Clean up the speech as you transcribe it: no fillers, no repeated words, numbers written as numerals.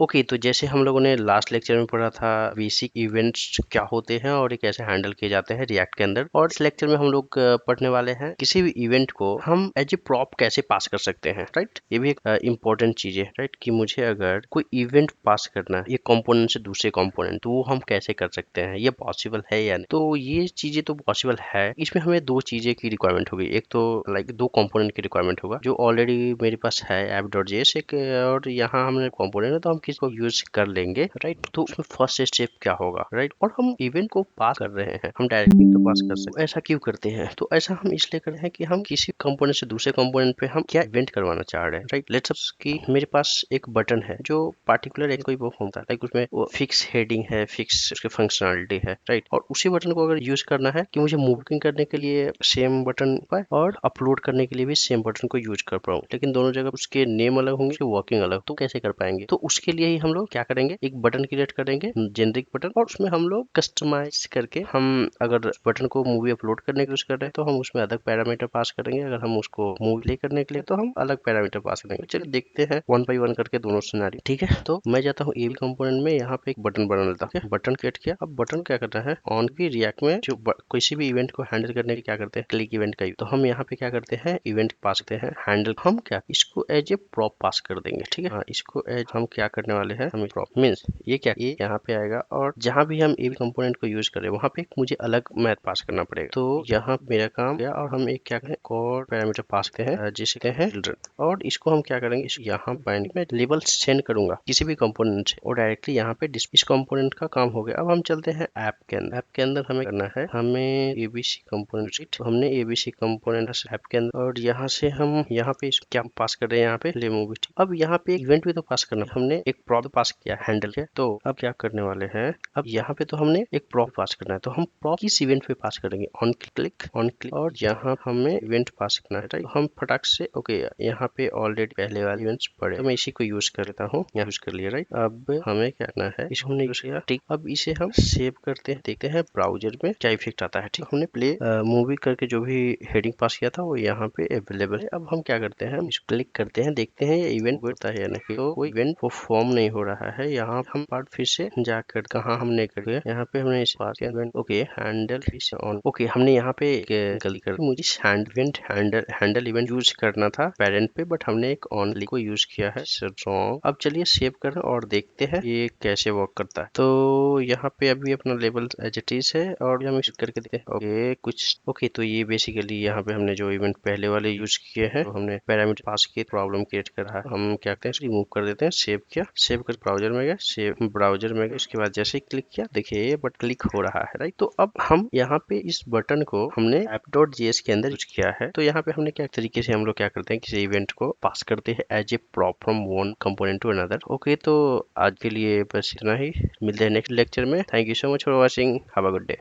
Okay, तो जैसे हम लोगों ने लास्ट लेक्चर में पढ़ा था बेसिक इवेंट्स क्या होते हैं और ये कैसे हैंडल किए जाते हैं रिएक्ट के अंदर, और इस लेक्चर में हम लोग पढ़ने वाले हैं किसी भी इवेंट को हम एज ए प्रॉप कैसे पास कर सकते हैं, राइट। ये भी एक इम्पोर्टेंट चीज है, राइट, कि मुझे अगर कोई इवेंट पास करना है एक कंपोनेंट से दूसरे कंपोनेंट, तो वो हम कैसे कर सकते हैं, ये पॉसिबल है या नहीं। तो ये चीजें तो पॉसिबल है। इसमें हमें दो चीजें की रिक्वायरमेंट होगी। एक तो लाइक दो कंपोनेंट की रिक्वायरमेंट होगा जो ऑलरेडी मेरे पास है app.js एक, और यहाँ हमने कंपोनेंट है तो हम किसको यूज कर लेंगे, राइट। तो उसमें फर्स्ट स्टेप क्या होगा, राइट। और हम इवेंट को पास कर रहे हैं, हम डायरेक्टली तो पास कर सकते हैं। ऐसा क्यों करते हैं, तो ऐसा हम इसलिए कर रहे हैं कि हम किसी कंपोनेंट से दूसरे कंपोनेंट पे हम क्या इवेंट करवाना चाह रहे हैं, राइट। लेट्स सपोज कि मेरे पास एक बटन है जो पार्टिकुलर एक कोई वो होता है, लाइक उसमें वो फिक्स हेडिंग है, फिक्स उसकी फंक्शनलिटी है, राइट। और उसी बटन को अगर यूज करना है कि मुझे मूविंग करने के लिए सेम बटन पर और अपलोड करने के लिए भी सेम बटन को यूज कर पाऊँ, लेकिन दोनों जगह उसके नेम अलग होंगे, उसकी वर्किंग अलग, तो कैसे कर पाएंगे। तो उसके लिए ही हम लोग क्या करेंगे, एक बटन क्रिएट करेंगे, जेनरिक बटन, और उसमें हम लोग कस्टमाइज करके, हम अगर बटन को मूवी अपलोड करने के यूज कर रहे हैं तो हम उसमें अलग पैरामीटर पास करेंगे, अगर हम उसको मूवी प्ले करने के लिए तो हम अलग पैरामीटर पास करेंगे। चलिए देखते हैं वन बाई वन करके दोनों सिनेरियो, ठीक है। तो मैं जाता हूँ ए कंपोनेंट में, यहाँ पे एक बटन बना लेता हूँ, बटन क्रिएट किया। अब बटन क्या करना है, ऑन की रिएक्ट में जो किसी भी इवेंट को हैंडल करने के क्या करते हैं, क्लिक इवेंट का। तो हम यहाँ पे क्या करते हैं, इवेंट पास करते हैं, हैंडल हम क्या इसको एज ए प्रॉप पास कर देंगे, ठीक है। हाँ, इसको एज हम क्या करने वाले हैं, हम प्रॉप मींस ये क्या, ये यहाँ पे आएगा, और जहां भी हम ए कंपोनेंट को यूज करें वहां पे मुझे अलग मैथ पास करना पड़ेगा। तो यहाँ मेरा काम गया, और हम एक क्या करें, और पैरामीटर पास करते हैं जिसे हैं चिल्ड्रन, और इसको हम क्या करेंगे, यहाँ बाइंड में लेबल सेंड करूंगा किसी भी कंपोनेंट से, और डायरेक्टली यहाँ पे इस कंपोनेंट का काम हो गया। अब हम चलते हैं ऐप के अंदर। ऐप के अंदर हमें करना है, हमें एबीसी कंपोनेंट, तो हमने एबीसी कंपोनेंट ऐप के अंदर, और यहाँ से हम यहाँ पे क्या पास कर रहे हैं, यहाँ पे ले मूवी। अब यहाँ पे एक इवेंट भी तो पास करना, हमने एक प्रॉप पास किया हैंडल के। तो अब क्या करने वाले हैं, अब यहाँ पे तो हमने एक प्रॉप पास करना है, तो हम प्रॉप किस इवेंट पे पास करेंगे, ऑन क्लिक, और यहाँ हमें इवेंट पास करना है, राइट। हम फटाक से ओके, यहाँ पे ऑलरेडी पहले वाले इवेंट्स पड़े, तो मैं इसी को यूज कर लेता हूँ, यहाँ यूज कर लिया, राइट। अब हमें क्या करना है, इसको हमने यूज किया, ठीक। अब इसे हम सेव करते हैं, देखते हैं ब्राउजर में क्या इफेक्ट आता है, ठीक। हमने प्ले मूवी करके जो भी हेडिंग पास किया था वो यहाँ पे अवेलेबल है। अब हम क्या करते हैं, हम इसको क्लिक करते हैं, देखते हैं ये इवेंट होता है या नहीं। तो कोई इवेंट परफॉर्म नहीं हो रहा है। यहाँ हम पार्ट फिर से जाकर कहाँ हमने कर दिया, यहाँ पे हमने इस पास इवेंट ओके हैंडल फिर ऑन, ओके हमने यहाँ पे गलती कर, मुझे हैंडल इवेंट यूज करना था पेरेंट पे, बट हमने एक ऑनली को यूज किया है, रॉन्ग। अब चलिए सेव करें और देखते हैं ये कैसे वर्क करता है। तो यहाँ पे अभी अपना लेवल एज इट इज है, और हम इस करके देखते हैं ओके कुछ ओके। तो ये बेसिकली यहाँ पे हमने जो इवेंट पहले वाले यूज किए हैं, तो हमने पैरामीटर पास किए, प्रॉब्लम क्रिएट कर रहा है। हम क्या करते हैं, रिमूव कर देते हैं, सेव किया, सेव कर ब्राउजर में गया, सेव ब्राउजर में गया, उसके बाद जैसे ही क्लिक किया, देखिए ये बट क्लिक हो रहा है, राइट। तो अब हम यहाँ पे इस बटन को हमने app.js के अंदर यूज किया है। तो यहाँ पे हमने क्या तरीके से हम लोग क्या करते हैं, किसी इवेंट को पास करते हैं as a prop from one component to another. Okay, तो आज के लिए बस इतना ही, मिलते हैं नेक्स्ट लेक्चर में। Thank you so much for watching, have a good day.